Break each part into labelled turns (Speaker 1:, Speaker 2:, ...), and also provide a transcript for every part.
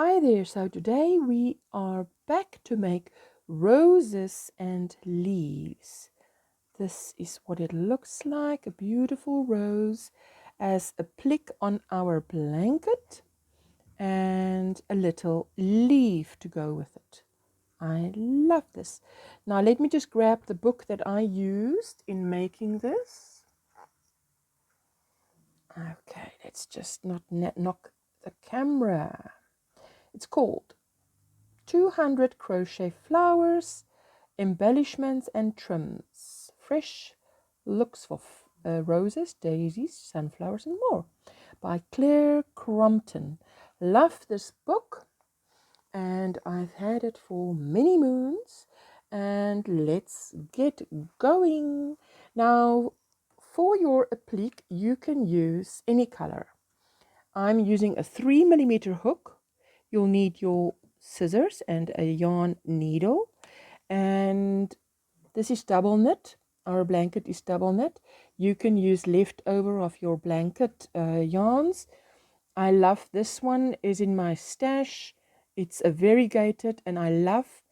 Speaker 1: Hi there, so today we are back to make roses and leaves. This is what it looks like, a beautiful rose as a plick on our blanket and a little leaf to go with it. I love this. Now let me just grab the book that I used in making this. Okay, let's just not knock the camera. It's called 200 crochet flowers, embellishments and trims, fresh looks for roses, daisies, sunflowers and more, by Claire Crompton. Love this book and I've had it for many moons, and let's get going. Now for your applique you can use any color. I'm using a 3mm hook. You'll need your scissors and a yarn needle, and this is double knit. Our blanket is double knit. You can use leftover of your blanket yarns. I love this one, is in my stash. It's a variegated and I love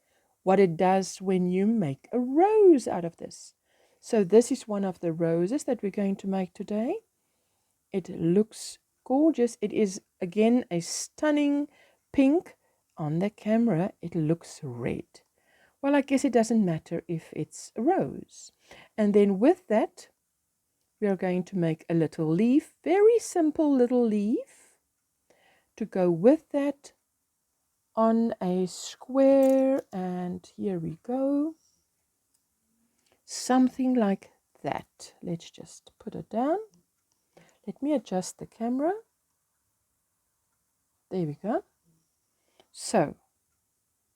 Speaker 1: what it does when you make a rose out of this. So this is one of the roses that we're going to make today. It looks gorgeous. It is again a stunning pink. On the camera it looks red. Well, I guess it doesn't matter if it's a rose. And then with that we are going to make a little leaf, very simple little leaf to go with that on a square, and here we go, something like that. Let's just put it down. Let me adjust the camera. There we go. So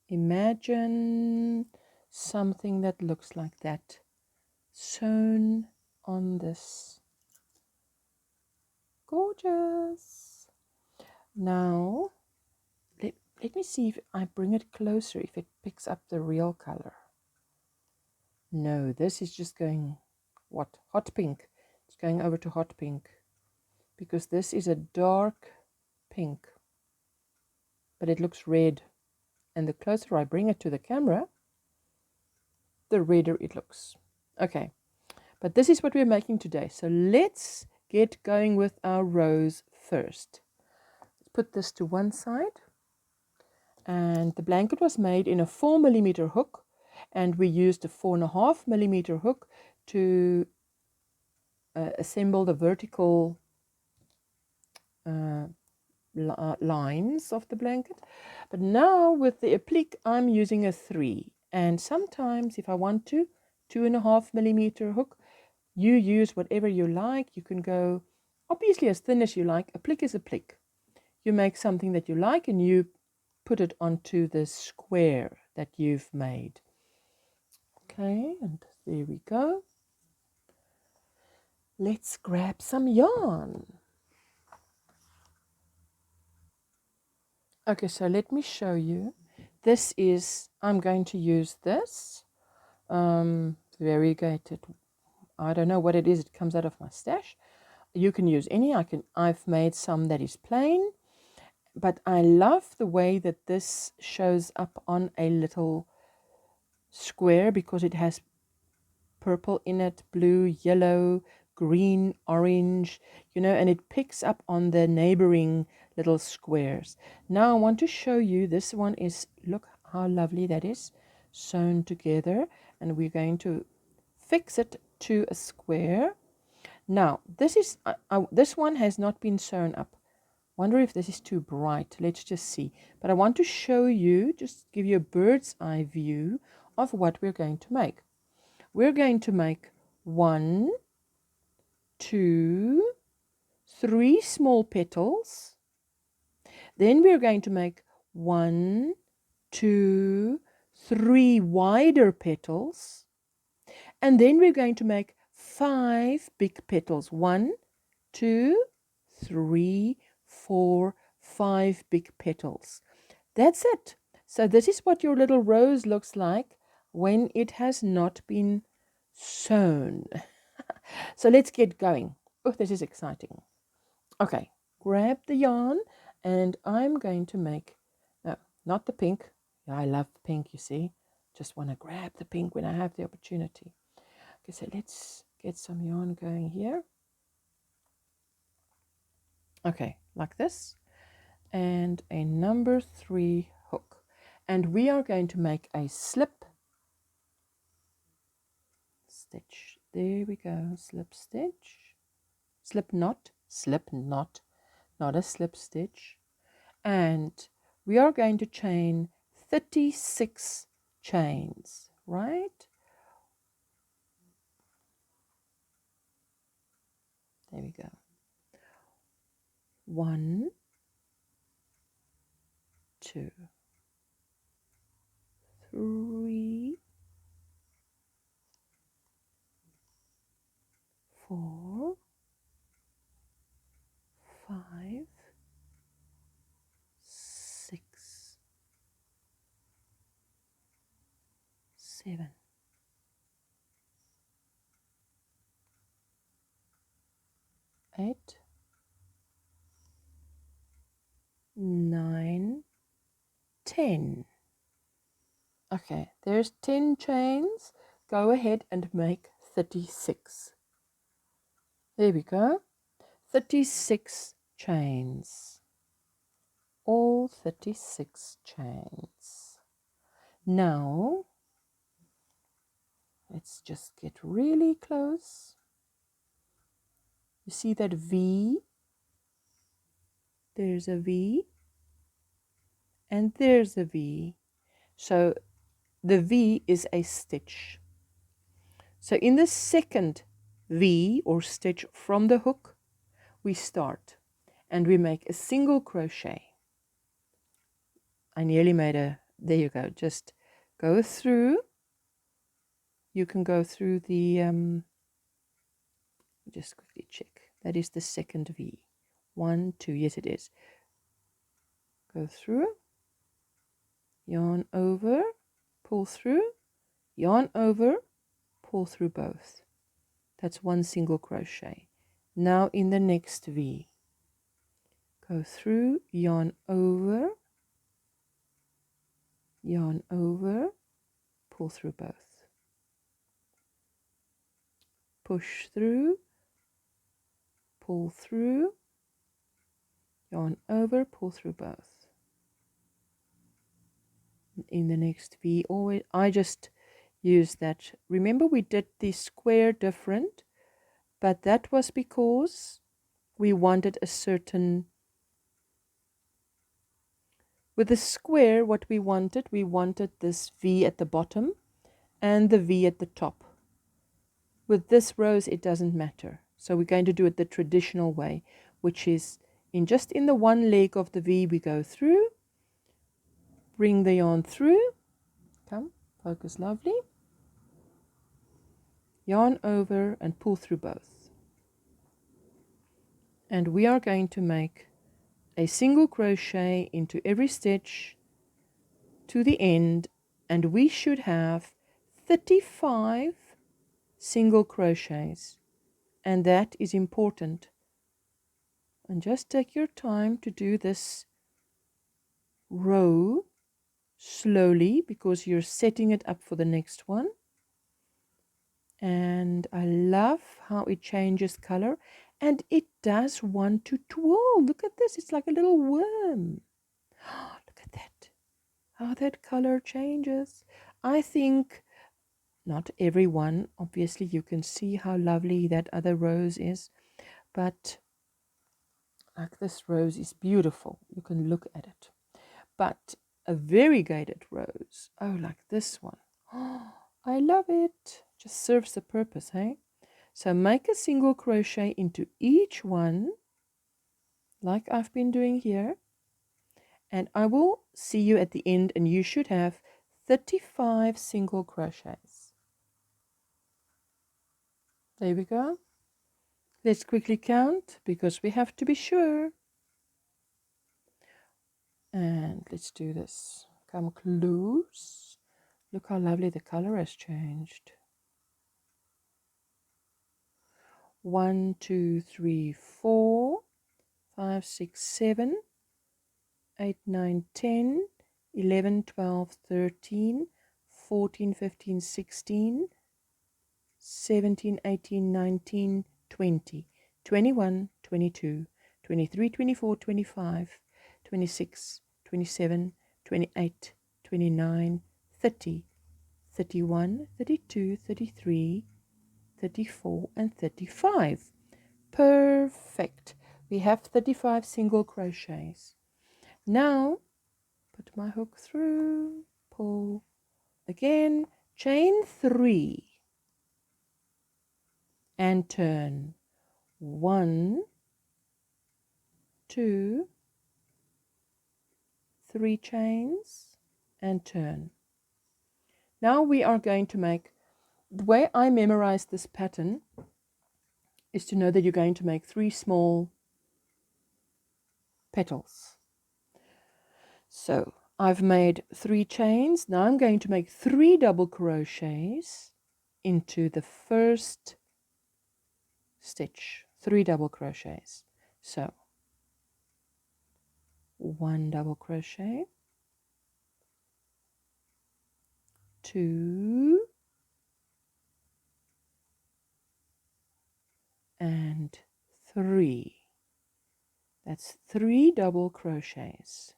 Speaker 1: imagine something that looks like that sewn on this. Gorgeous. Now let me see if I bring it closer, if it picks up the real color. No, this is just going, what, hot pink. It's going over to hot pink because this is a dark pink, but it looks red, and the closer I bring it to the camera, the redder it looks. Okay, but this is what we're making today, so let's get going with our rose first. Let's put this to one side. And the blanket was made in a 4mm hook, and we used a 4.5mm hook to assemble the vertical lines of the blanket. But now with the applique I'm using a 3, and sometimes if I want to, 2.5mm hook. You use whatever you like. You can go obviously as thin as you like. Applique is applique. You make something that you like and you put it onto the square that you've made. Okay, and there we go. Let's grab some yarn. Okay, so let me show you. This is, I'm going to use this variegated, I don't know what it is, it comes out of my stash. You can use any. I've made some that is plain, but I love the way that this shows up on a little square because it has purple in it, blue, yellow, green, orange, and it picks up on the neighboring little squares. Now I want to show you, this one is, look how lovely that is, sewn together, and we're going to fix it to a square. Now this is this one has not been sewn up. Wonder if this is too bright. Let's just see. But I want to show you, just give you a bird's eye view of what we're going to make. We're going to make 1, 2, 3 small petals. Then we're going to make 1, 2, 3 wider petals. And then we're going to make 5 big petals. 1, 2, 3, 4, 5 big petals. That's it. So this is what your little rose looks like when it has not been sewn. So let's get going. Oh, this is exciting. Okay, grab the yarn and I'm going to make not the pink. Yeah, I love pink, you see. Just want to grab the pink when I have the opportunity. Okay, so let's get some yarn going here. Okay, like this. And a number 3 hook. And we are going to make a slip stitch. There we go. Slip stitch. Slip knot. Slip knot. Not a slip stitch. And we are going to chain 36 chains, right? There we go. 1, 2, 3, 4, 5, 6, 7, 8, 9, 10. Okay, there's 10 chains. Go ahead and make 36. There we go. 36 chains. All 36 chains. Now, let's just get really close. You see that V? There's a V. And there's a V. So the V is a stitch. So in the second V or stitch from the hook, we start and we make a single crochet. I nearly made a, there you go, just go through. You can go through the, just quickly check. That is the second V. 1, 2, yes it is. Go through, yarn over, pull through, yarn over, pull through both. That's one single crochet. Now in the next V, go through, yarn over, pull through both. Push through, pull through, yarn over, pull through both. In the next V, always, I just use that. Remember we did the square different, but that was because we wanted a certain, with the square what we wanted this V at the bottom and the V at the top. With this rose it doesn't matter, so we're going to do it the traditional way, which is just in the one leg of the V we go through, bring the yarn through, come, focus lovely, yarn over and pull through both. And we are going to make a single crochet into every stitch to the end, and we should have 35 single crochets, and that is important. And just take your time to do this row slowly because you're setting it up for the next one. And I love how it changes color, and it does want to twirl. Look at this, it's like a little worm. Look at that, how that color changes. I think not every one, obviously you can see how lovely that other rose is, but like this rose is beautiful. You can look at it. But a variegated rose, oh, like this one. Oh, I love it. Just serves the purpose, hey? So make a single crochet into each one, like I've been doing here. And I will see you at the end, and you should have 35 single crochets. There we go. Let's quickly count because we have to be sure. And let's do this. Come close. Look how lovely the color has changed. 1, 2, 3, 4, 5, 6, 7, 8, 9, 10, 11, 12, 13, 14, 15, 16, 17, 18, 19, 20, 21, 22, 23, 24, 25, 26, 27, 28, 29, 30, 31, 32, 33, 34, and 35. Perfect. We have 35 single crochets. Now, put my hook through, pull again, chain 3, and turn. 1, 2, 3 chains, and turn. Now we are going to make, the way I memorize this pattern is to know that you're going to make 3 small petals. So I've made 3 chains. Now I'm going to make 3 double crochets into the first stitch. 3 double crochets. So 1 double crochet, 2, and 3. That's 3 double crochets.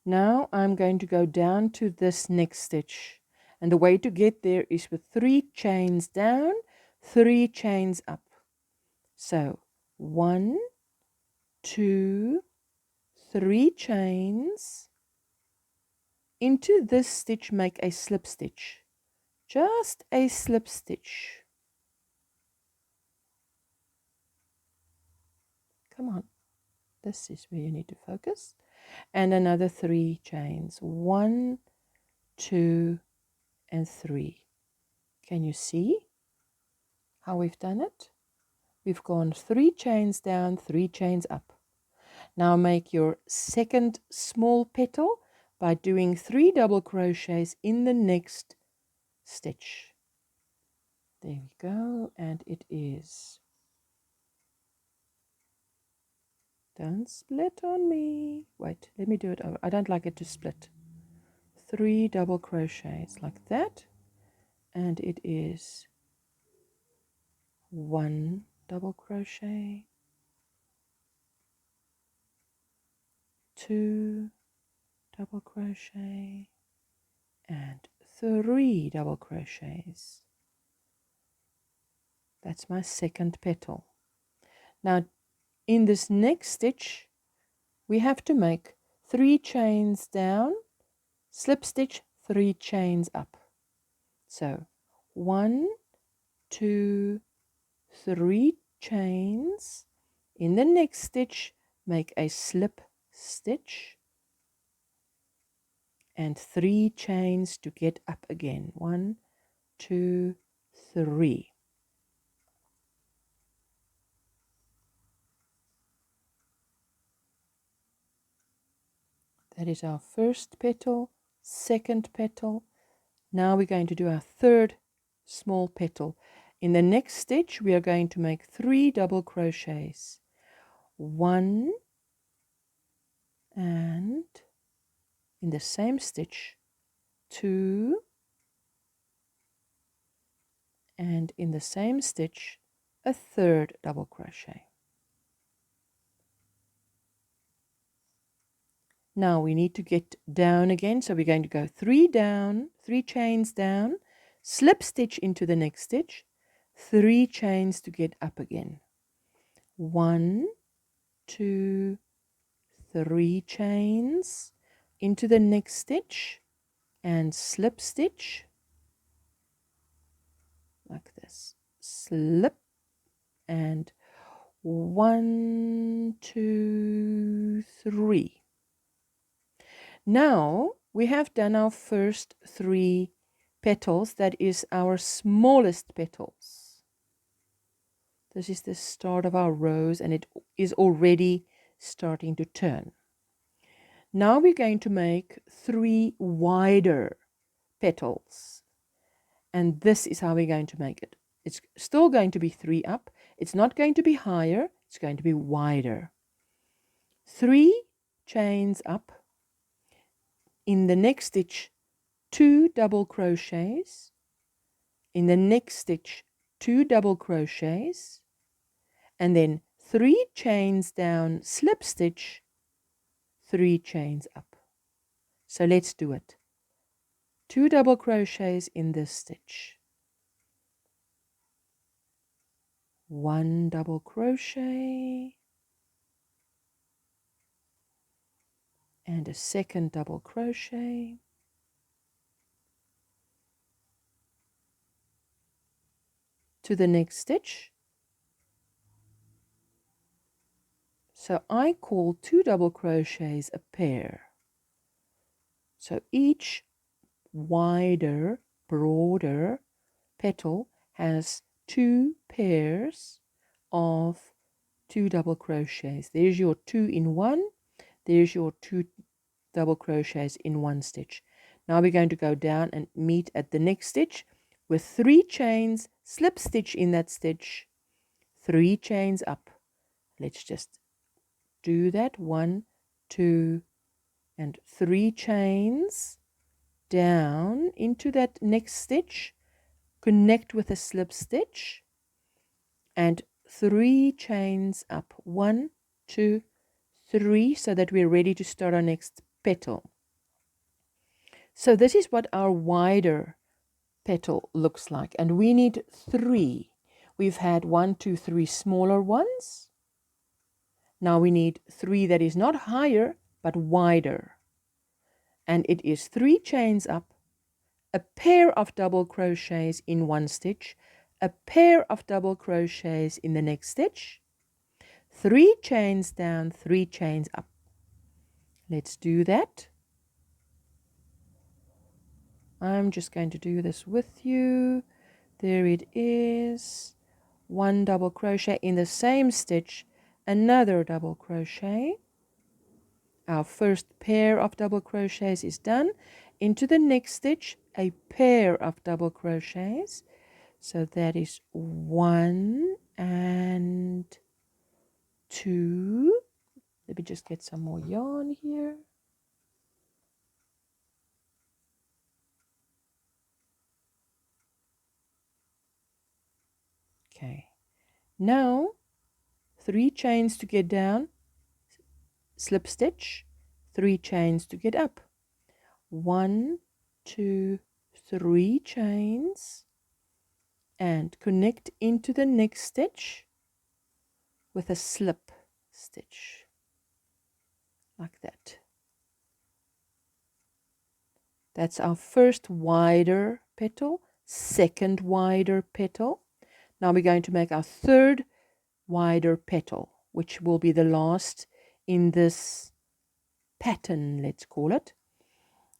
Speaker 1: Now I'm going to go down to this next stitch, and the way to get there is with 3 chains down, 3 chains up. So 1, 2, 3 chains. Into this stitch make a slip stitch, just a slip stitch. Come on, this is where you need to focus. And another 3 chains, 1, 2, and 3. Can you see how we've done it? We've gone 3 chains down, 3 chains up. Now make your second small petal by doing 3 double crochets in the next stitch. There we go, and it is. Don't split on me. Wait, let me do it over. I don't like it to split. 3 double crochets like that, and it is 1 double crochet, 2 double crochet, and 3 double crochets. That's my second petal. Now in this next stitch we have to make 3 chains down, slip stitch, 3 chains up. So 1, 2, 3 chains. In the next stitch make a slip stitch and 3 chains to get up again. 1, 2, 3. That is our first petal, second petal. Now we're going to do our third small petal. In the next stitch we are going to make 3 double crochets. 1, and in the same stitch 2, and in the same stitch a third double crochet. Now we need to get down again, so we're going to go 3 down, 3 chains down, slip stitch into the next stitch, 3 chains to get up again. 1, 2, 3 chains into the next stitch and slip stitch like this. Slip, and 1, 2, 3. Now we have done our first 3 petals. That is our smallest petals. This is the start of our rose, and it is already starting to turn. Now we're going to make 3 wider petals, and this is how we're going to make it. It's still going to be 3 up. It's not going to be higher. It's going to be wider. 3 chains up. in the next stitch 2 double crochets, in the next stitch 2 double crochets, and then 3 chains down, slip stitch, 3 chains up. So let's do it. 2 double crochets in this stitch, 1 double crochet, and a second double crochet, to the next stitch. So I call 2 double crochets a pair. So each wider, broader petal has 2 pairs of 2 double crochets. There's your 2 in 1, there's your 2 double crochets in 1 stitch. Now we're going to go down and meet at the next stitch with 3 chains, slip stitch in that stitch, 3 chains up. Let's just do that. 1, 2, and 3 chains down into that next stitch, connect with a slip stitch, and 3 chains up. 1, 2, 3, so that we're ready to start our next petal. So this is what our wider petal looks like, and we need 3. We've had 1, 2, 3 smaller ones. Now we need 3 that is not higher but wider, and it is 3 chains up, a pair of double crochets in 1 stitch, a pair of double crochets in the next stitch, 3 chains down, 3 chains up. Let's do that. I'm just going to do this with you. There it is. 1 double crochet in the same stitch, another double crochet. Our first pair of double crochets is done. Into the next stitch, a pair of double crochets. So that is 1 and 2. Let me just get some more yarn here. Okay. Now 3 chains to get down, slip stitch, 3 chains to get up. 1, 2, 3 chains, and connect into the next stitch with a slip stitch like that. That's our first wider petal, second wider petal. Now we're going to make our third wider petal, which will be the last in this pattern, let's call it.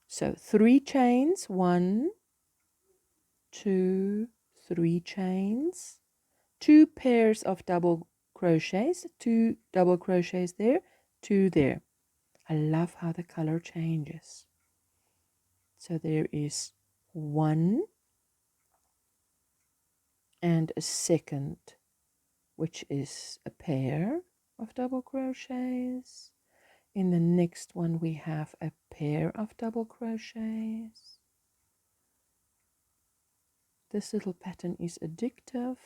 Speaker 1: So 3 chains, 1, 2, 3 chains, 2 pairs of double crochets, 2 double crochets there, 2 there. I love how the color changes. So there is 1 and a second, which is a pair of double crochets. In the next one we have a pair of double crochets. This little pattern is addictive,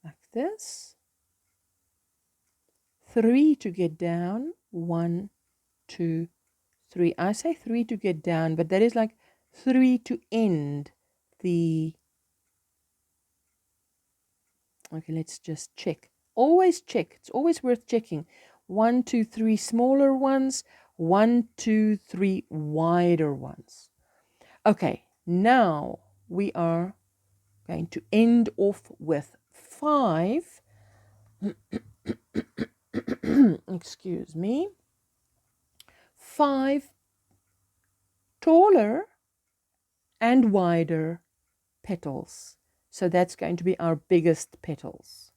Speaker 1: like this. 3 to get down, 1, 2, 3. I say 3 to get down, but that is like 3 to end the... Okay, let's just check. Always check. It's always worth checking. 1, 2, 3 smaller ones, 1, 2, 3 wider ones. Okay, now we are going to end off with 5 excuse me, 5 taller and wider petals. So that's going to be our biggest petals.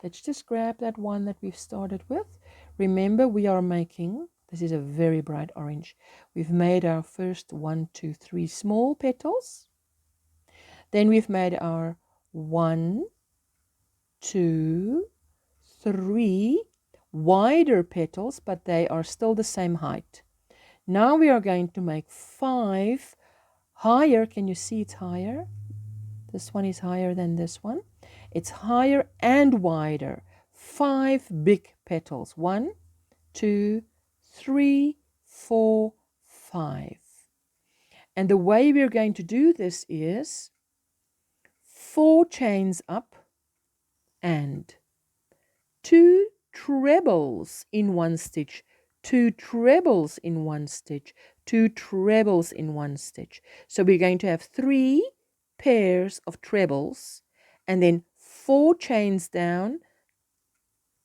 Speaker 1: Let's just grab that one that we've started with. Remember, we are making, this is a very bright orange. We've made our first 1, 2, 3 small petals. Then we've made our 1, 2, 3 wider petals, but they are still the same height. Now we are going to make 5 higher. Can you see it's higher? This one is higher than this one. It's higher and wider. 5 big petals. 1, 2, 3, 4, 5. And the way we're going to do this is 4 chains up and 2 trebles in one stitch, 2 trebles in one stitch, 2 trebles in one stitch. So we're going to have 3 pairs of trebles and then 4 chains down,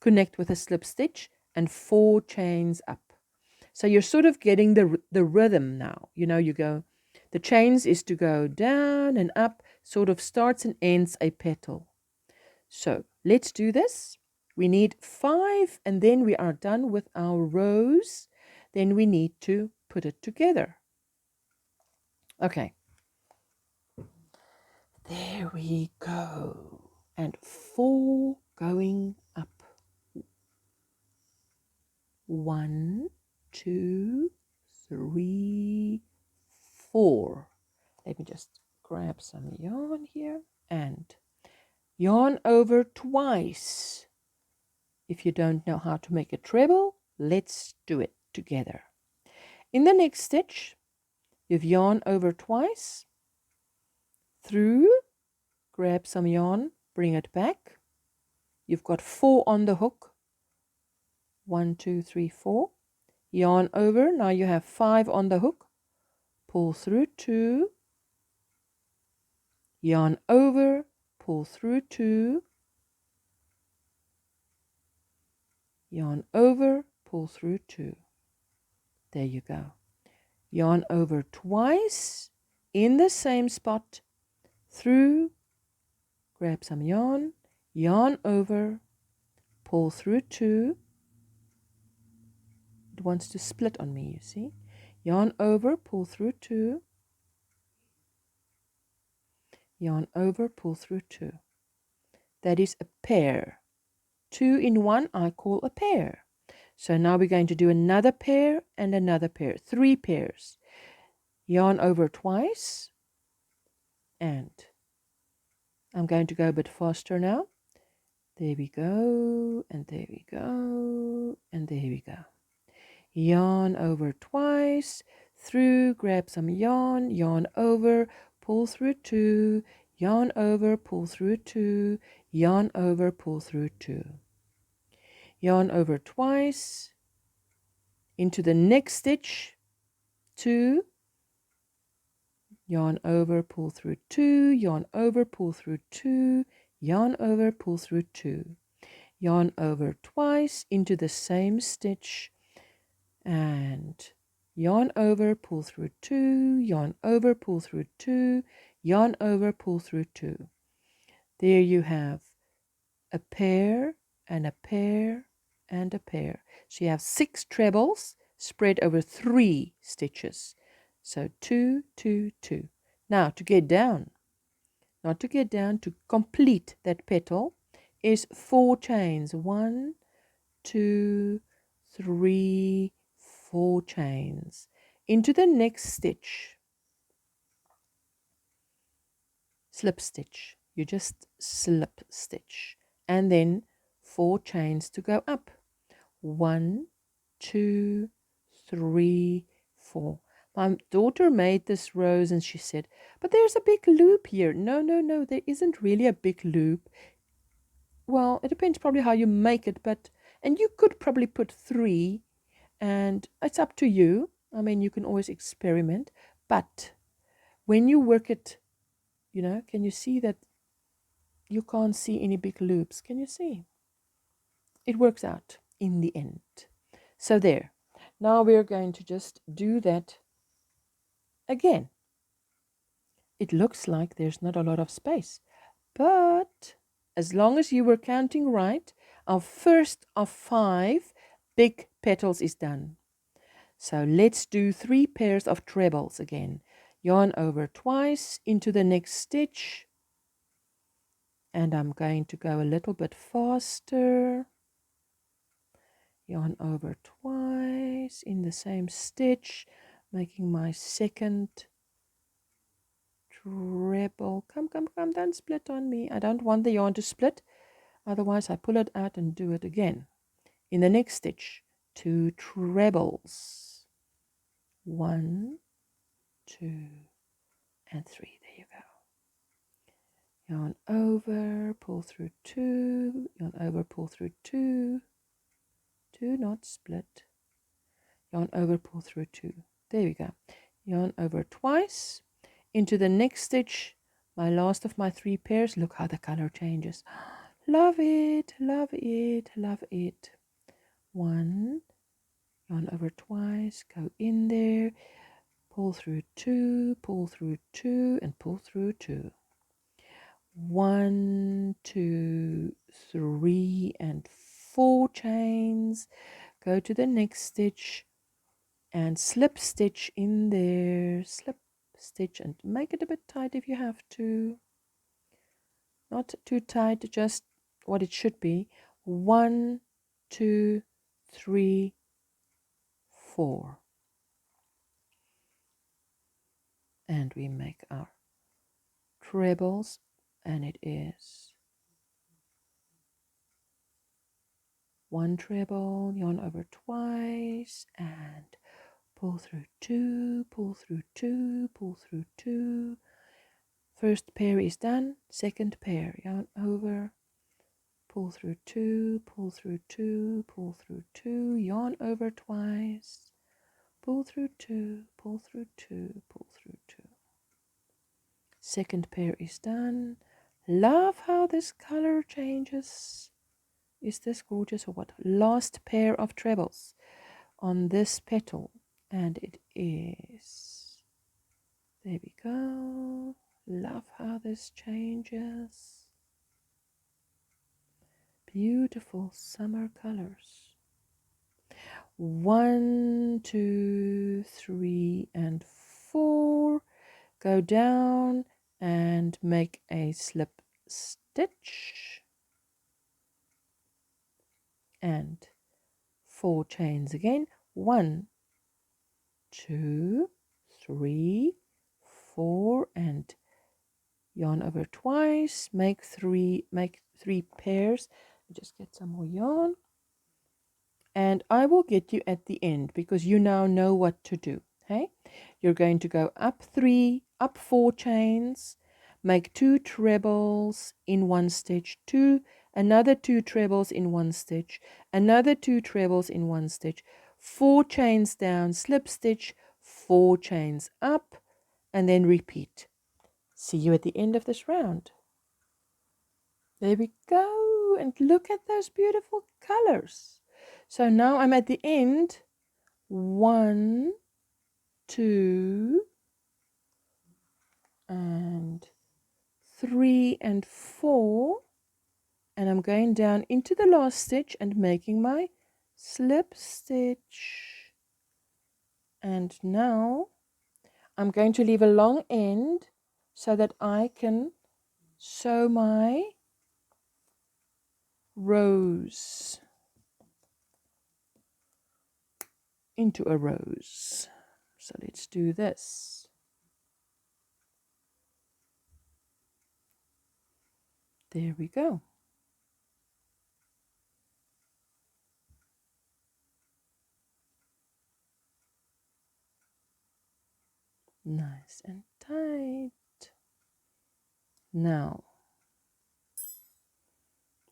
Speaker 1: connect with a slip stitch, and 4 chains up. So you're sort of getting the rhythm now. You know, you go, the chains is to go down and up, sort of starts and ends a petal. So let's do this. We need 5 and then we are done with our rows. Then we need to put it together. Okay. There we go. And 4 going up. 1, 2, 3, 4. Let me just grab some yarn here and yarn over twice. If you don't know how to make a treble, let's do it together. In the next stitch, you've yarn over twice, through, grab some yarn, bring it back. You've got 4 on the hook. 1, 2, 3, 4. Yarn over. Now you have 5 on the hook. Pull through 2. Yarn over. Pull through 2. Yarn over. Pull through 2. There you go. Yarn over twice in the same spot, through, grab some yarn, yarn over, pull through 2. It wants to split on me, you see. Yarn over, pull through 2. Yarn over, pull through 2. That is a pair. 2 in 1 I call a pair. So now we're going to do another pair and another pair. 3 pairs. Yarn over twice. And I'm going to go a bit faster now. There we go, and there we go, and there we go. Yarn over twice, through, grab some yarn, yarn over, pull through 2, yarn over, pull through 2, yarn over, pull through 2. Yarn over twice, into the next stitch, 2, yarn over, pull through 2, yarn over, pull through 2, yarn over, pull through 2. Yarn over twice into the same stitch and yarn over, pull through 2, yarn over, pull through 2, yarn over, pull through 2. There you have a pair and a pair and a pair. So you have 6 trebles spread over 3 stitches. So 2, 2, 2. Now to get down, not to get down, to complete that petal is 4 chains. 1, 2, 3, 4 chains. Into the next stitch, slip stitch. You just slip stitch. And then 4 chains to go up. 1, 2, 3, 4. My daughter made this rose and she said, but there's a big loop here. No, no, no, there isn't really a big loop. Well, it depends probably how you make it, and you could probably put 3, and it's up to you. I mean, you can always experiment, but when you work it, you know, can you see that you can't see any big loops? Can you see? It works out in the end. So there. Now we're going to just do that again. It looks like there's not a lot of space, but as long as you were counting right, our first of 5 big petals is done. So let's do 3 pairs of trebles again. Yarn over twice into the next stitch. And I'm going to go a little bit faster. yarn over twice in the same stitch, making my second treble. Come, don't split on me. I don't want the yarn to split, otherwise I pull it out and do it again. In the next stitch, 2 trebles. 1, 2, and 3. There you go. Yarn over, pull through 2, yarn over, pull through 2. Do not split. Yarn over, pull through 2. There we go. Yarn over twice. Into the next stitch, my last of my 3 pairs. Look how the color changes. Love it, love it, love it. 1, yarn over twice, go in there, pull through 2, pull through 2, and pull through 2. 1, 2, 3, and 4 chains. Go to the next stitch and slip stitch in there, slip stitch, and make it a bit tight if you have to. Not too tight, just what it should be. 1, 2, 3, 4. And we make our trebles, and it is 1 treble, yarn over twice, and pull through 2, pull through 2, pull through 2. First pair is done, second pair, yarn over, pull through 2, pull through 2, pull through 2, yarn over twice, pull through 2, pull through 2, pull through 2. Second pair is done. Love how this color changes. Is this gorgeous or what? Last pair of trebles on this petal, and it is. There we go. Love how this changes. Beautiful summer colors. 1, 2, 3, and 4. Go down and make a slip stitch. And 4 chains again. 1, 2, 3, 4, and yarn over twice. Make three pairs. Just get some more yarn. And I will get you at the end because you now know what to do. Okay? You're going to go up 4 chains, make 2 trebles in 1 stitch, another 2 trebles in 1 stitch, another 2 trebles in 1 stitch, 4 chains down, slip stitch, 4 chains up, and then repeat. See you at the end of this round. There we go, and look at those beautiful colors. So now I'm at the end. 1, 2, and 3 and 4, and I'm going down into the last stitch and making my slip stitch. And now I'm going to leave a long end so that I can sew my rose into a rose. So let's do this. There we go. Nice and tight. Now,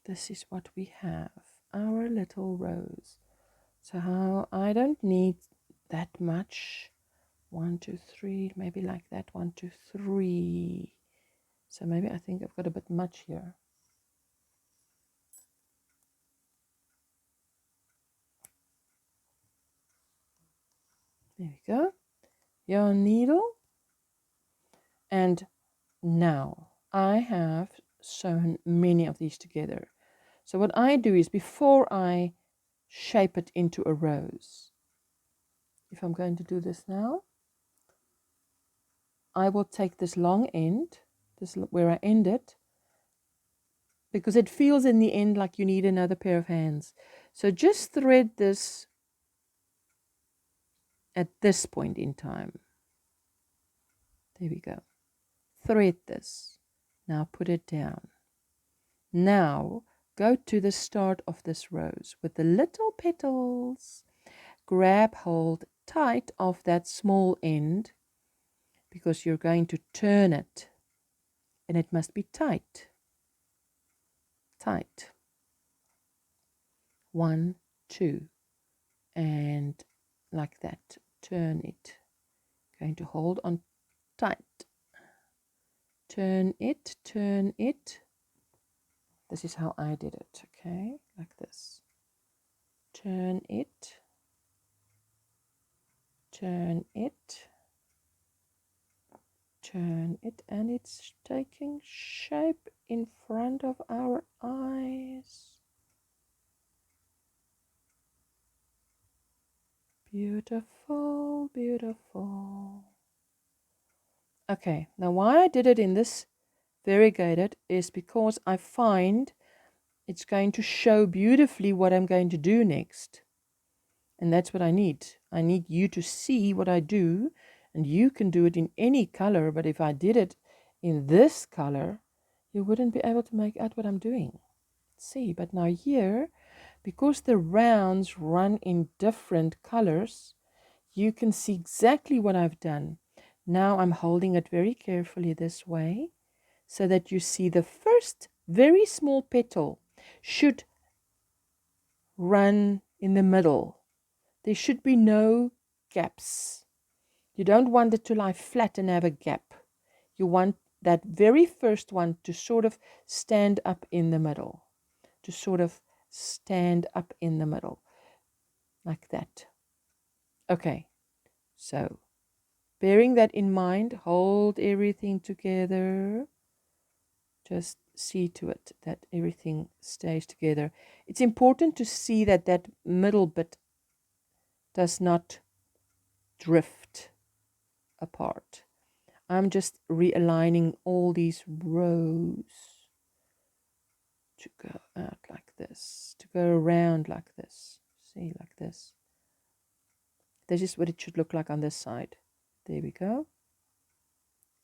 Speaker 1: this is what we have, our little rose. So how I don't need that much. 1, 2, 3, maybe like that. 1, 2, 3. So maybe I think I've got a bit much here. There we go. Yarn needle. And now I have sewn many of these together. So what I do is before I shape it into a rose, if I'm going to do this now, I will take this long end, this where I end it, because it feels in the end like you need another pair of hands. So just thread this at this point in time. There we go. Thread this. Now put it down. Now go to the start of this rose with the little petals. Grab hold tight of that small end because you're going to turn it, and it must be tight. Tight. 1, 2, and like that. Turn it. Going to hold on tight. Turn it, turn it. This is how I did it, okay? Like this. Turn it. Turn it. Turn it, and it's taking shape in front of our eyes. Beautiful, beautiful. Okay, now why I did it in this variegated is because I find it's going to show beautifully what I'm going to do next. And that's what I need. I need you to see what I do, and you can do it in any color, but if I did it in this color, you wouldn't be able to make out what I'm doing. See, but now here, because the rounds run in different colors, you can see exactly what I've done. Now I'm holding it very carefully this way so that you see the first very small petal should run in the middle. There should be no gaps. You don't want it to lie flat and have a gap. You want that very first one to sort of stand up in the middle. To sort of stand up in the middle. Like that. Okay. So, bearing that in mind, hold everything together. Just see to it that everything stays together. It's important to see that that middle bit does not drift apart. I'm just realigning all these rows to go out like this, to go around like this. See, like this. This is what it should look like on this side. There we go.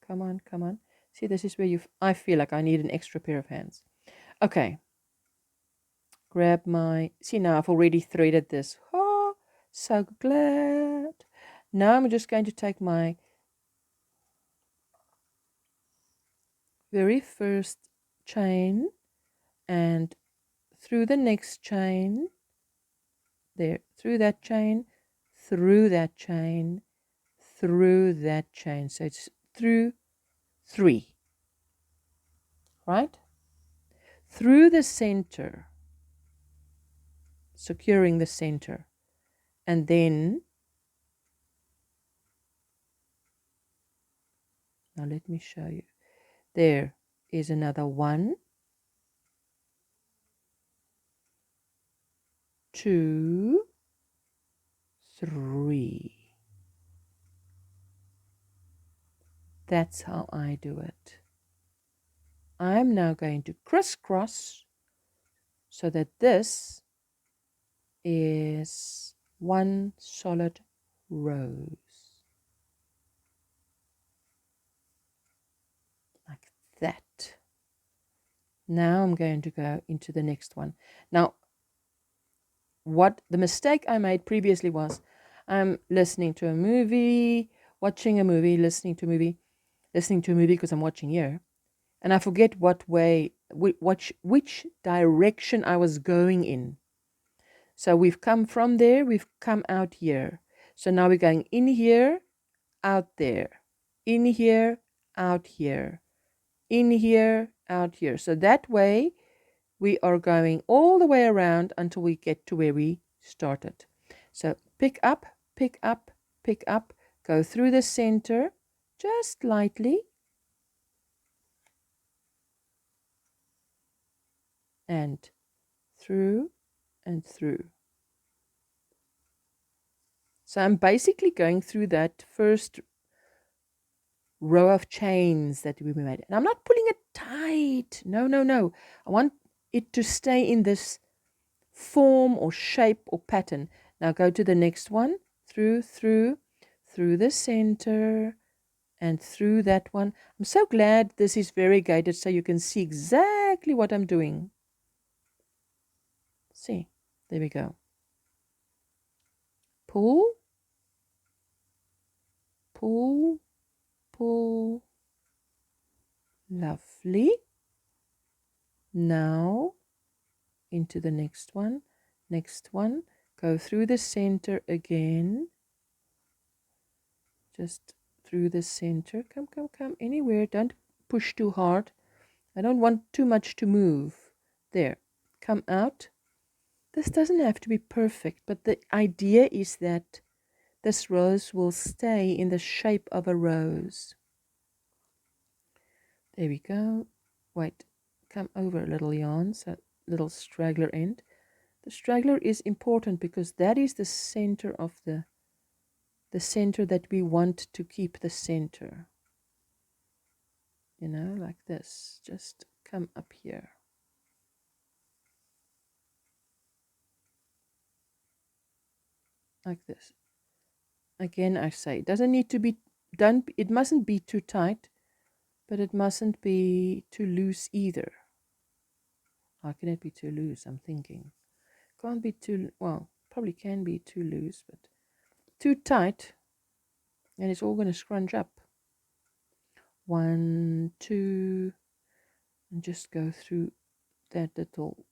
Speaker 1: Come on, come on. See, this is where I feel like I need an extra pair of hands. Okay. Grab my, see now I've already threaded this. Oh, so glad. Now I'm just going to take my very first chain and through the next chain, there, through that chain, through that chain, through that chain. So it's through 3, right? Through the center, securing the center, and then, now let me show you. There is another 1, 2, 3. That's how I do it. I'm now going to crisscross so that this is one solid rose. Like that. Now I'm going to go into the next one. Now, what the mistake I made previously was I'm listening to a movie, watching a movie, listening to a movie because I'm watching here, and I forget what way, which direction I was going in. So we've come from there, we've come out here. So now we're going in here, out there, in here, out here, in here, out here. So that way we are going all the way around until we get to where we started. So pick up, pick up, pick up, go through the center just lightly. And through and through. So I'm basically going through that first row of chains that we made. And I'm not pulling it tight. No, no, no. I want it to stay in this form or shape or pattern. Now go to the next one, through the center, and through that one. I'm so glad this is variegated so you can see exactly what I'm doing. See, there we go. Pull, pull, pull. Lovely. Now into the next one, go through the center again, just through the center. Come, anywhere. Don't push too hard. I don't want too much to move. There, come out. This doesn't have to be perfect, but the idea is that this rose will stay in the shape of a rose. There we go. Wait, come over a little yarn, so little straggler end. The straggler is important because that is the center of the center that we want to keep the center. You know, like this. Just come up here. Like this. Again, I say, it doesn't need to be done. It mustn't be too tight, but it mustn't be too loose either. How can it be too loose? I'm thinking. Can't be too, well, probably can be too loose, but too tight, and it's all going to scrunch up. 1, 2, and just go through that little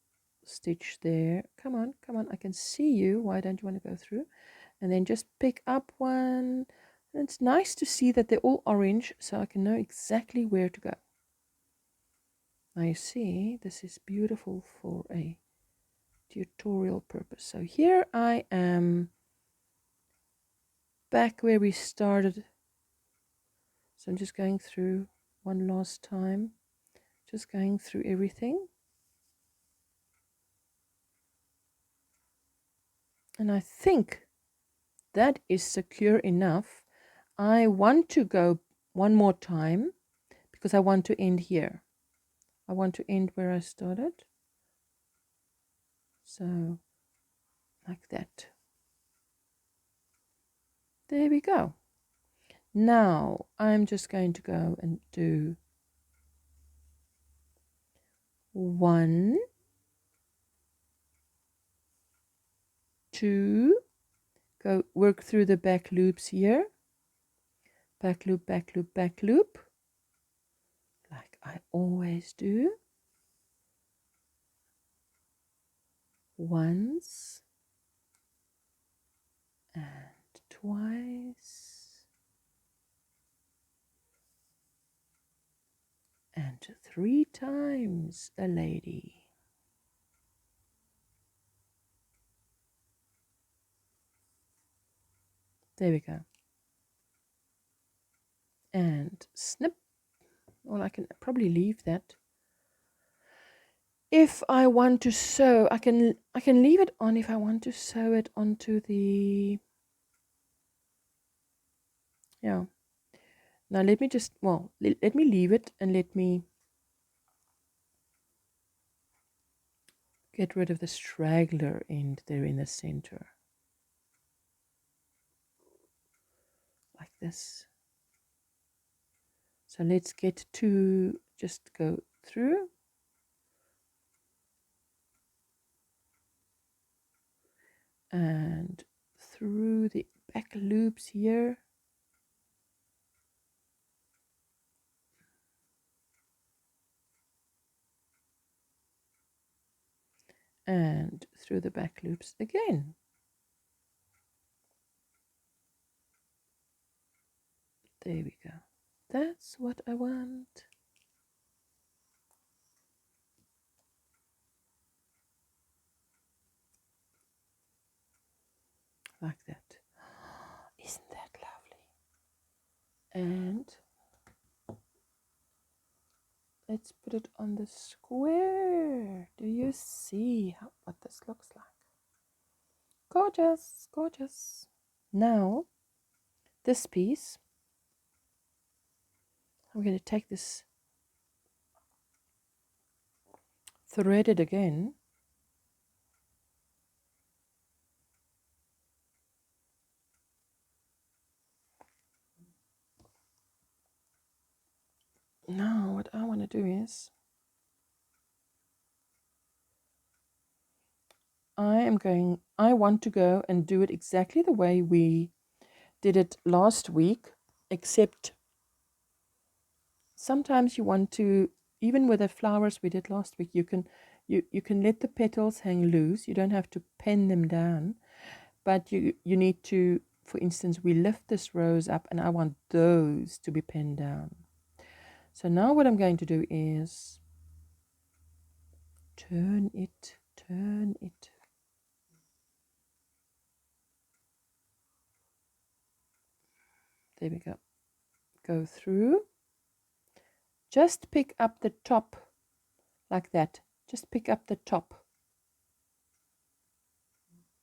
Speaker 1: stitch there. Come on, I can see you. Why don't you want to go through? And then just pick up one. And it's nice to see that they're all orange, so I can know exactly where to go. Now you see, this is beautiful for a tutorial purpose. So here I am back where we started. So I'm just going through one last time, just going through everything. And I think that is secure enough. I want to go one more time because I want to end here. I want to end where I started. So, like that. There we go. Now, I'm just going to go and do 1, 2, go work through the back loops here. Back loop, back loop, back loop. Like I always do. Once and twice and 3 times a lady. There we go. And snip. Well, I can probably leave that. If I want to sew, I can leave it on if I want to sew it onto the, yeah. Now let me just, well, let me leave it and let me get rid of the straggler end there in the center. Like this. So let's get to, just go through. And through the back loops here. And through the back loops again. There we go. That's what I want. Like that. Isn't that lovely? And let's put it on the square. Do you see what this looks like? Gorgeous, gorgeous. Now, this piece, I'm going to take this, thread it again, want to do is I want to go and do it exactly the way we did it last week, except sometimes you want to, even with the flowers we did last week, you can let the petals hang loose. You don't have to pin them down, but you need to, for instance, we lift this rose up and I want those to be pinned down. So now what I'm going to do is turn it. There we go. Go through. Just pick up the top like that. Just pick up the top.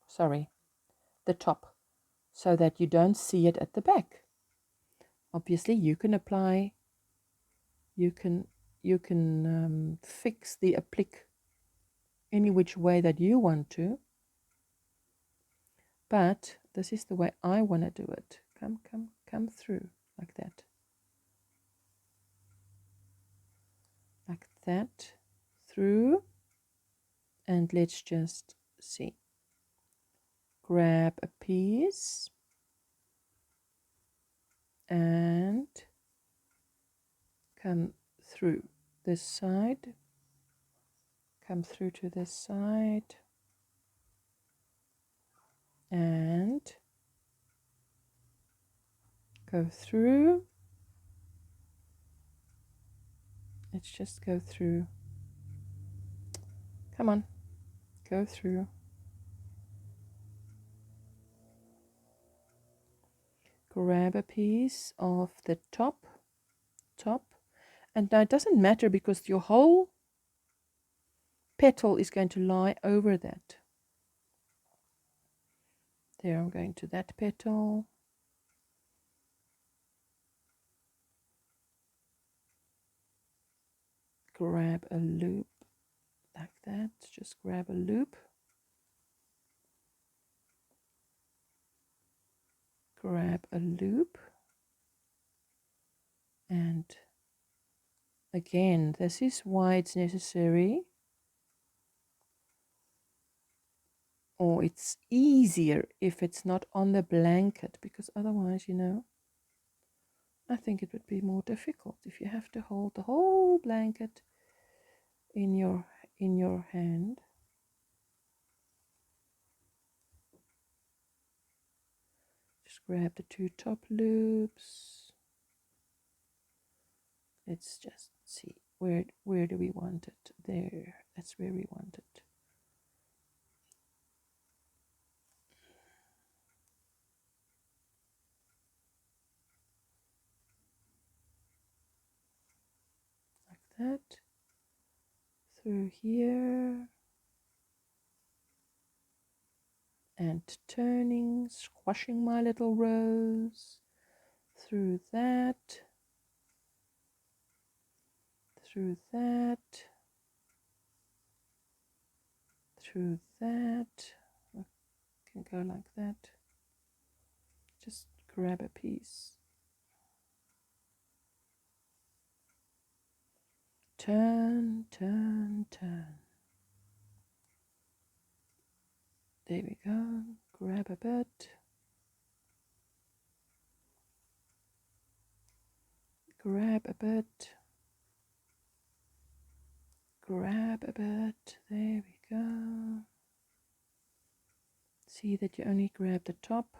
Speaker 1: Sorry, the top, so that you don't see it at the back. Obviously, you can apply, you can fix the applique any which way that you want to. But this is the way I want to do it. Come through like that. Like that. Through. And let's just see. Grab a piece. And come through this side. Come through to this side. And go through. Let's just go through. Come on, go through. Grab a piece of the top. And now it doesn't matter because your whole petal is going to lie over that. There, I'm going to that petal. Grab a loop like that. Just grab a loop. Grab a loop. And again, this is why it's necessary, or it's easier if it's not on the blanket, because otherwise, you know, I think it would be more difficult if you have to hold the whole blanket in your hand. Just grab the two top loops. Let's just see where do we want it? There, that's where we want it. Like that. Through here. And turning, squashing my little rose through that, through that, through that. I can go like that. Just grab a piece. Turn, turn, turn. There we go. Grab a bit. Grab a bit. Grab a bit. There we go. See that you only grab the top.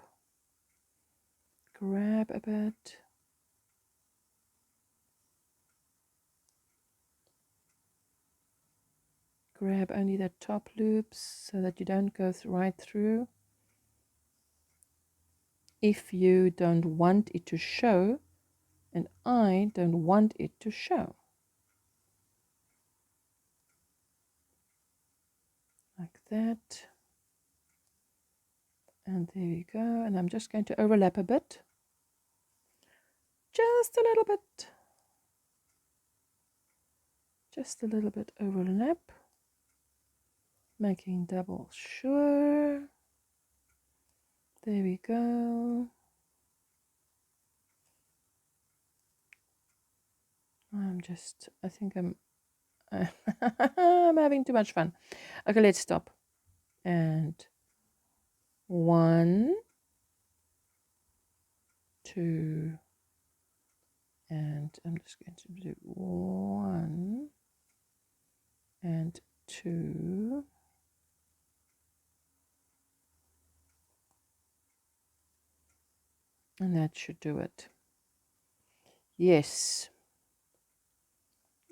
Speaker 1: Grab a bit. Grab only the top loops so that you don't go right through. If you don't want it to show, and I don't want it to show. Like that. And there we go. And I'm just going to overlap a bit. Just a little bit. Just a little bit overlap. Making double sure. There we go. I think I'm having too much fun. Okay, let's stop. And 1, 2, and I'm just going to do 1 and 2. And that should do it. Yes.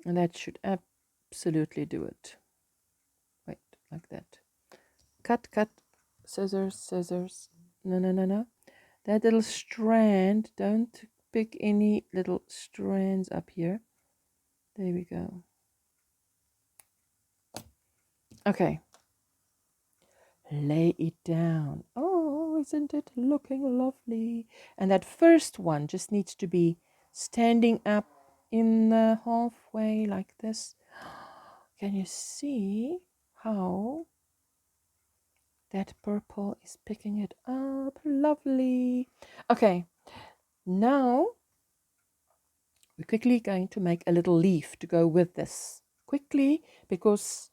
Speaker 1: And that should absolutely do it. Wait, like that. Cut, cut, scissors, scissors. No, no, no, no. That little strand, don't pick any little strands up here. There we go. Okay. Lay it down. Oh, isn't it looking lovely? And that first one just needs to be standing up in the halfway like this. Can you see how that purple is picking it up? Lovely. Okay, now we're quickly going to make a little leaf to go with this. Quickly, because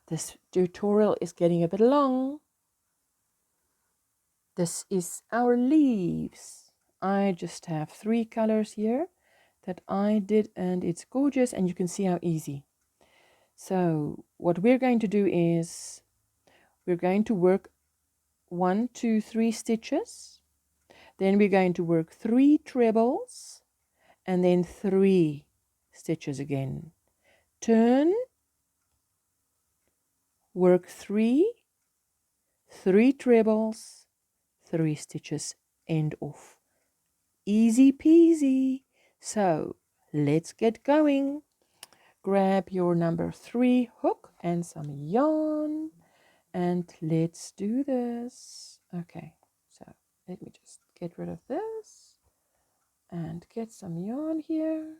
Speaker 1: this tutorial is getting a bit long. This is our leaves. I just have 3 colors here that I did, and it's gorgeous, and you can see how easy. So what we're going to do is we're going to work 1, 2, 3 stitches. Then we're going to work 3 trebles and then 3 stitches again. Turn, work 3, 3 trebles, 3 stitches, end off. Easy peasy. So let's get going. Grab your number 3 hook and some yarn, and let's do this. Okay, so let me just get rid of this and get some yarn here.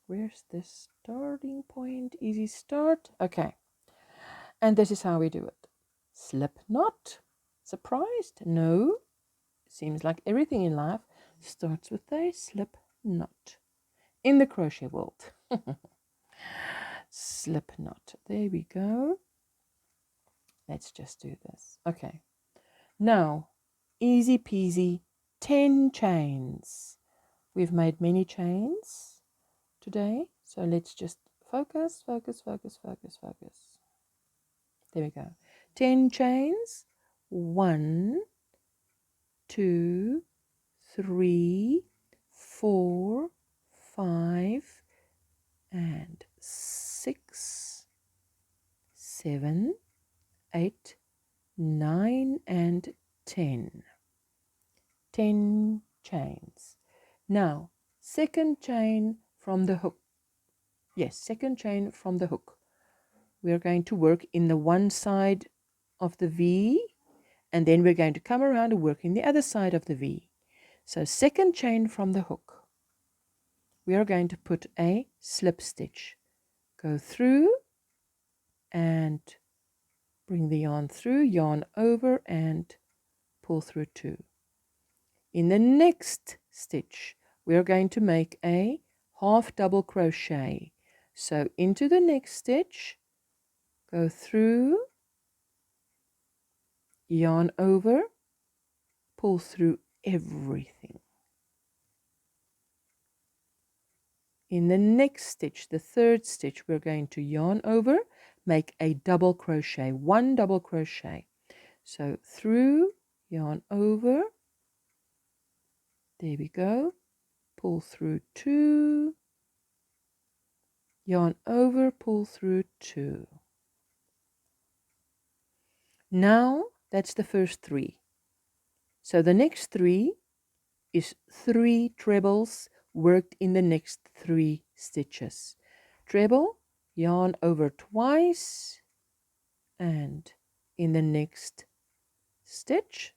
Speaker 1: Where's this starting point? Easy start. Okay, and this is how we do it. Slip knot. Surprised? No. Seems like everything in life starts with a slip knot. In the crochet world. Slip knot. There we go. Let's just do this. Okay. Now, easy peasy, 10 chains. We've made many chains today, so let's just focus, focus, focus, focus, focus. There we go. 10 chains. 1, 2, 3, 4, 5, and 6, 7, 8, 9, and 10. 10 chains. Now, second chain from the hook. Yes, second chain from the hook. We are going to work in the one side of the V, and then we're going to come around and work in the other side of the V. So second chain from the hook. We are going to put a slip stitch. Go through and bring the yarn through, yarn over, and pull through 2. In the next stitch, we are going to make a half double crochet. So into the next stitch, go through, yarn over, pull through everything. In the next stitch, the third stitch, we're going to yarn over, make a double crochet, 1 double crochet. So through, yarn over, there we go, pull through 2, yarn over, pull through 2. Now that's the first 3. So the next 3 is 3 trebles worked in the next 3 stitches. Treble, yarn over twice, and in the next stitch,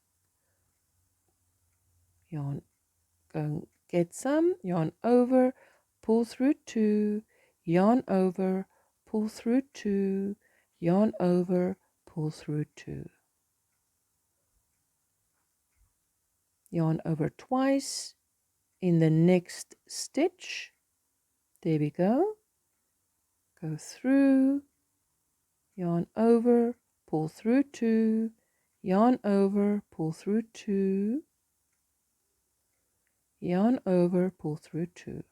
Speaker 1: yarn, go get some, yarn over, pull through 2, yarn over, pull through 2, yarn over, pull through 2. Yarn over twice, in the next stitch. There we go. Go through, yarn over, pull through 2, yarn over, pull through 2, yarn over, pull through 2.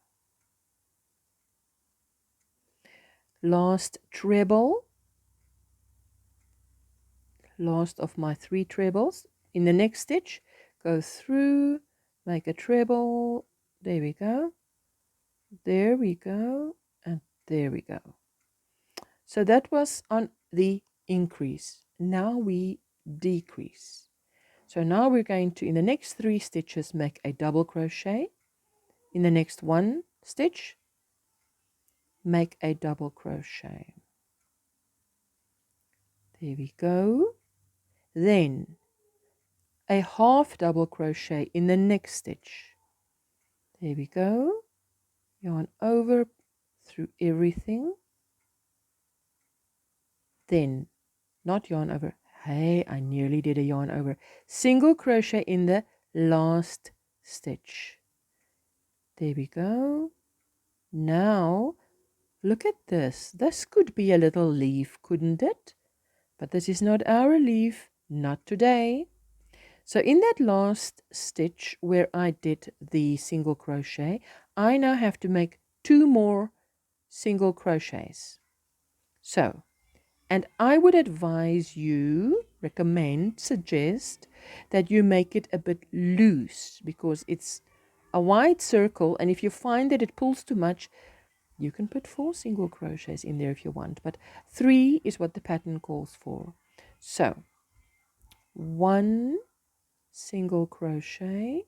Speaker 1: Last treble, last of my 3 trebles. In the next stitch, go through, make a treble. There we go. There we go. And there we go. So that was on the increase. Now we decrease. So now we're going to, in the next 3 stitches, make a double crochet. In the next 1 stitch, make a double crochet. There we go. Then a half double crochet in the next stitch. There we go. Yarn over through everything. Then, not yarn over. Hey, I nearly did a yarn over. Single crochet in the last stitch. There we go. Now, look at this. This could be a little leaf, couldn't it? But this is not our leaf, not today. So in that last stitch where I did the single crochet, I now have to make 2 more single crochets. So, and I would advise you, recommend, suggest that you make it a bit loose because it's a wide circle, and if you find that it pulls too much, you can put 4 single crochets in there if you want, but 3 is what the pattern calls for. So, 1 single crochet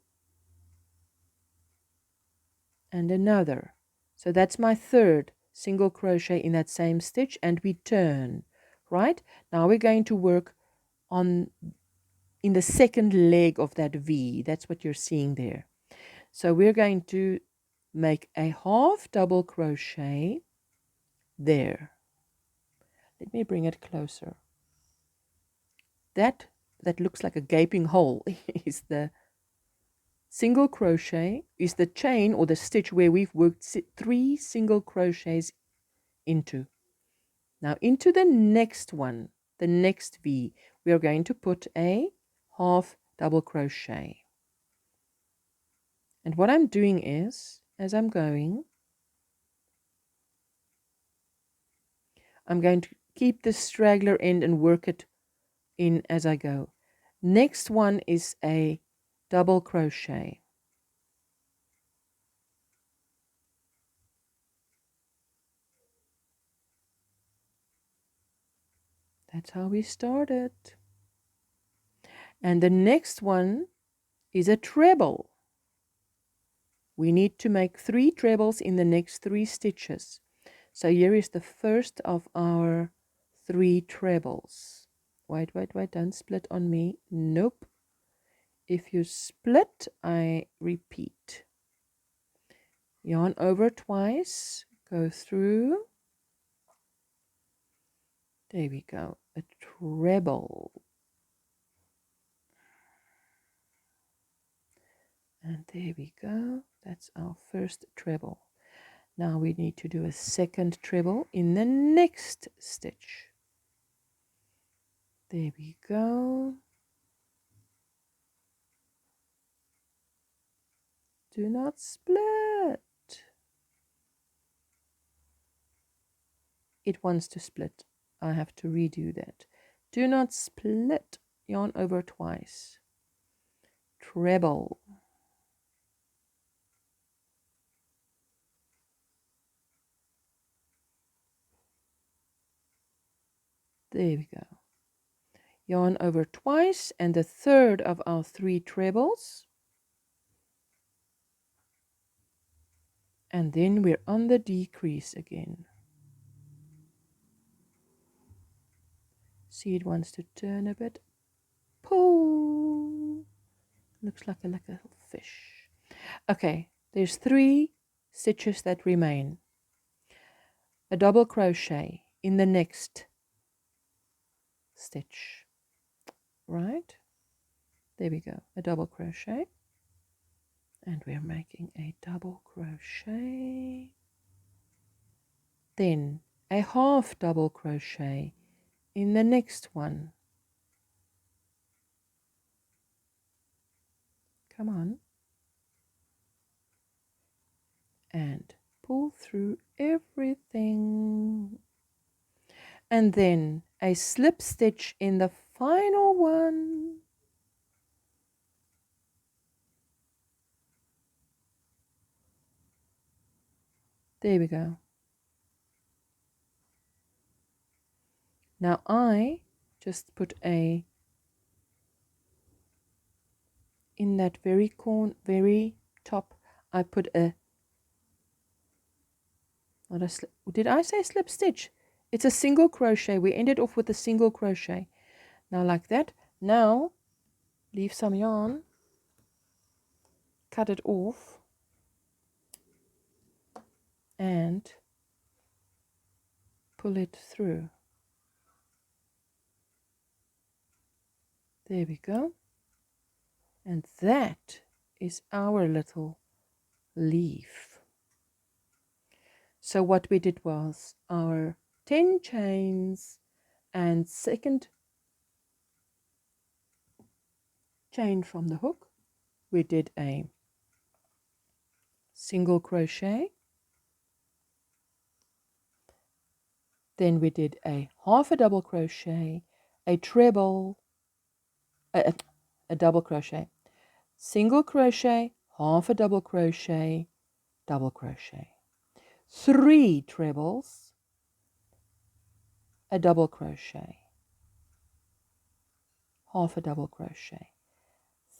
Speaker 1: and another. So that's my 3rd single crochet in that same stitch, and we turn. Right? Now we're going to work on in the second leg of that V. That's what you're seeing there. So we're going to make a half double crochet there. Let me bring it closer. That looks like a gaping hole is the single crochet, is the chain or the stitch where we've worked 3 single crochets into. Now into the next one, the next V, we are going to put a half double crochet. And what I'm doing is, as I'm going to keep the straggler end and work it in as I go. Next one is a double crochet. That's how we started. And the next one is a treble. We need to make 3 trebles in the next 3 stitches. So here is the first of our 3 trebles. Wait, don't split on me. Nope. If you split, I repeat. Yarn over twice, go through. There we go, a treble. And there we go, that's our first treble. Now we need to do a second treble in the next stitch. There we go. Do not split. It wants to split. I have to redo that. Do not split. Yarn over twice. Treble. There we go. Yarn over twice, and the third of our 3 trebles. And then we're on the decrease again. See, it wants to turn a bit. Pull. Looks like a little fish. Okay, there's 3 stitches that remain. A double crochet in the next stitch. Right? There we go. A double crochet. And we're making a double crochet, then a half double crochet in the next one. Come on. And pull through everything. And then a slip stitch in the final one. There we go. Now I just put a, in that very very top, I put a, not a slip, did I say slip stitch? It's a single crochet. We ended off with a single crochet. Now like that. Now leave some yarn, cut it off, and pull it through. There we go. And that is our little leaf. So what we did was our 10 chains and second chain from the hook, we did a single crochet, then we did a half a double crochet, a treble, a double crochet, single crochet, half a double crochet, 3 trebles, a double crochet, half a double crochet,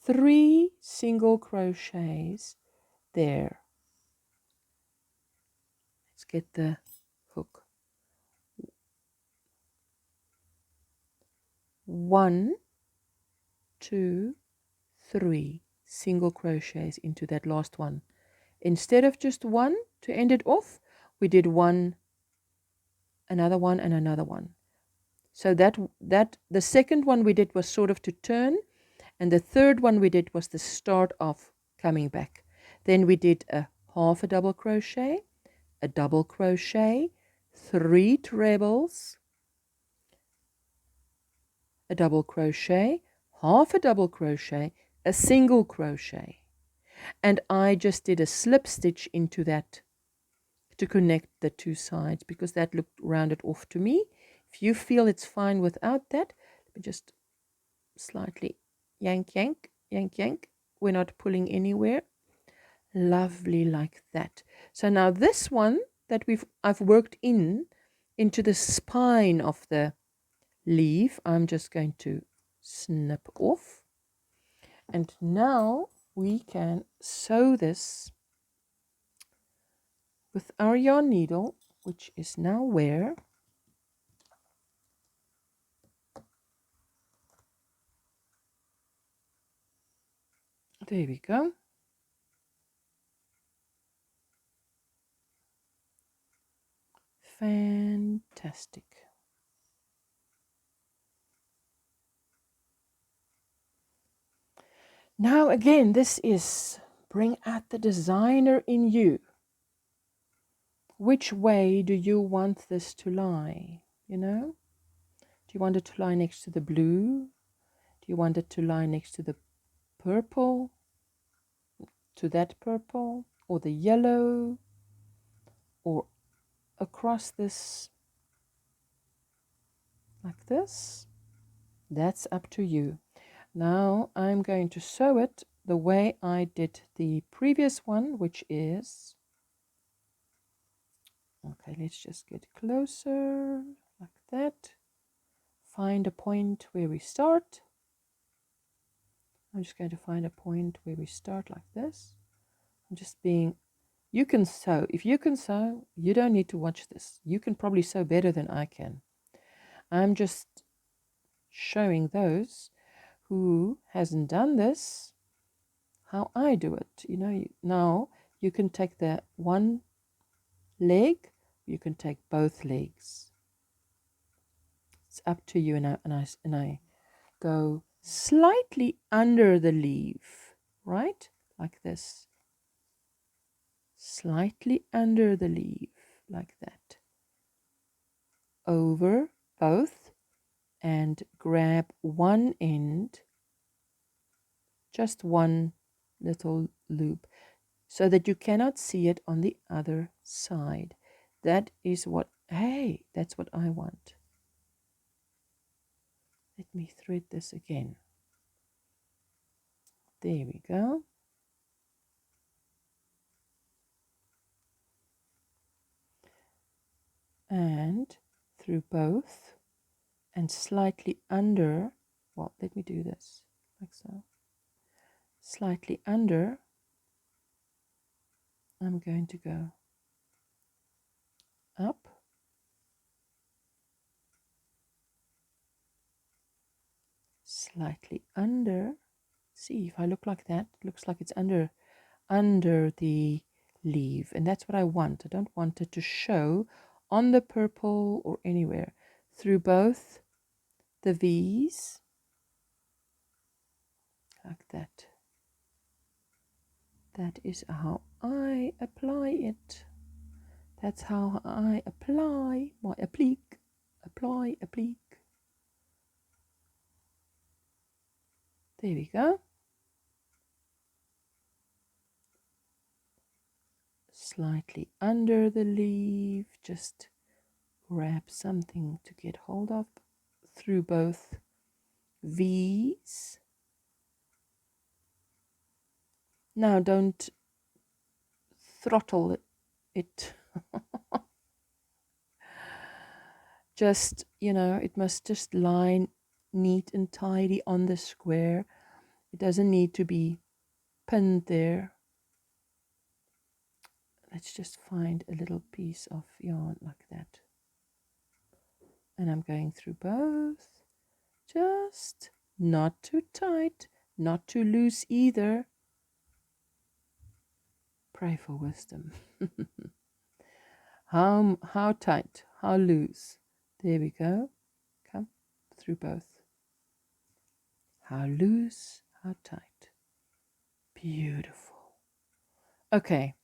Speaker 1: 3 single crochets there. Let's get the hook. 1, 2, 3 single crochets into that last one. Instead of just one to end it off, we did one, another one, and another one. So that the second one we did was sort of to turn, and the third one we did was the start of coming back. Then we did a half a double crochet, a double crochet, 3 trebles, a double crochet, half a double crochet, a single crochet. And I just did a slip stitch into that to connect the 2 sides because that looked rounded off to me. If you feel it's fine without that, let me just slightly yank, yank, yank, yank. We're not pulling anywhere. Lovely like that. So now this one that I've worked into the spine of the leaf, I'm just going to snip off. And now we can sew this with our yarn needle, which is now where? There we go. Fantastic. Now again, this is bring out the designer in you. Which way do you want this to lie? You know? Do you want it to lie next to the blue? Do you want it to lie next to the purple? To that purple? Or the yellow? Or across this like this? That's up to you. Now I'm going to sew it the way I did the previous one, which is, okay, let's just get closer like that. Find a point where we start. I'm just going to find a point where we start like this. I'm just being, you can sew. If you can sew, you don't need to watch this. You can probably sew better than I can. I'm just showing those who hasn't done this how I do it. You know, now you can take the one leg, you can take both legs. It's up to you. And I go slightly under the leaf, right? Like this. slightly under the leaf, like that, over both, and grab one end, just one little loop, so that you cannot see it on the other side. That is what, hey, that's what I want. Let me thread this again. There we go. And through both, and slightly under, well, let me do this like so. Slightly under, I'm going to go up, slightly under. See, if I look like that, it looks like it's under the leaf, and that's what I want. I don't want it to show on the purple or anywhere. Through both the V's, like that. That is how I apply it. That's how I apply my applique. Apply, applique. There we go. Slightly under the leaf, just grab something to get hold of through both V's. Now don't throttle it. Just, you know, it must just lie neat and tidy on the square. It doesn't need to be pinned there. Let's just find a little piece of yarn like that. And I'm going through both. Just not too tight, not too loose either. Pray for wisdom. How tight, how loose. There we go. Come through both. How loose, how tight. Beautiful. Okay,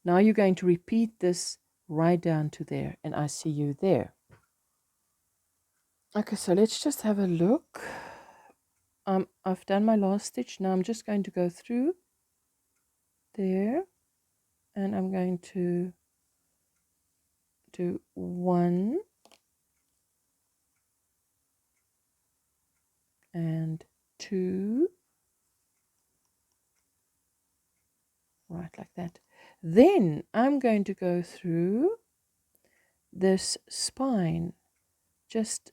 Speaker 1: now you're going to repeat this right down to there, and I see you there. Okay, so let's just have a look. I've done my last stitch. Now I'm just going to go through there, and I'm going to do 1 and 2, right, like that. Then I'm going to go through this spine, just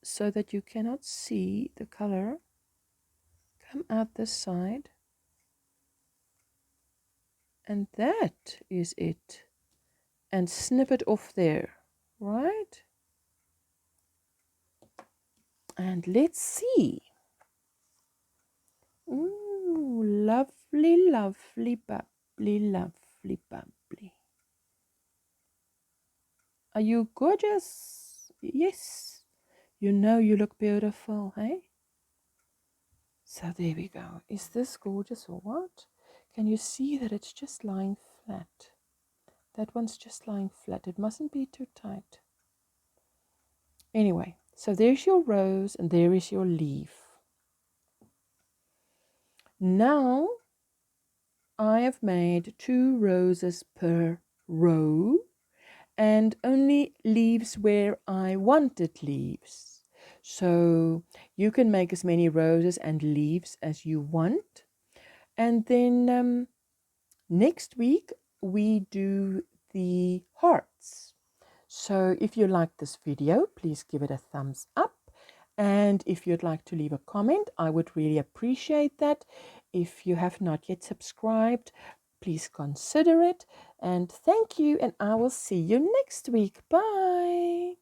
Speaker 1: so that you cannot see the color. Come out this side, and that is it, and snip it off there, right? And let's see. Ooh, lovely, lovely, bubbly, lovely, bubbly. Are you gorgeous? Yes. You know you look beautiful, hey? So there we go. Is this gorgeous or what? Can you see that it's just lying flat? That one's just lying flat. It mustn't be too tight. Anyway, so there's your rose and there is your leaf. Now I have made 2 roses per row and only leaves where I wanted leaves. So you can make as many roses and leaves as you want. And then next week we do the hearts. So if you like this video, please give it a thumbs up. And if you'd like to leave a comment, I would really appreciate that. If you have not yet subscribed, please consider it. And thank you, and I will see you next week. Bye.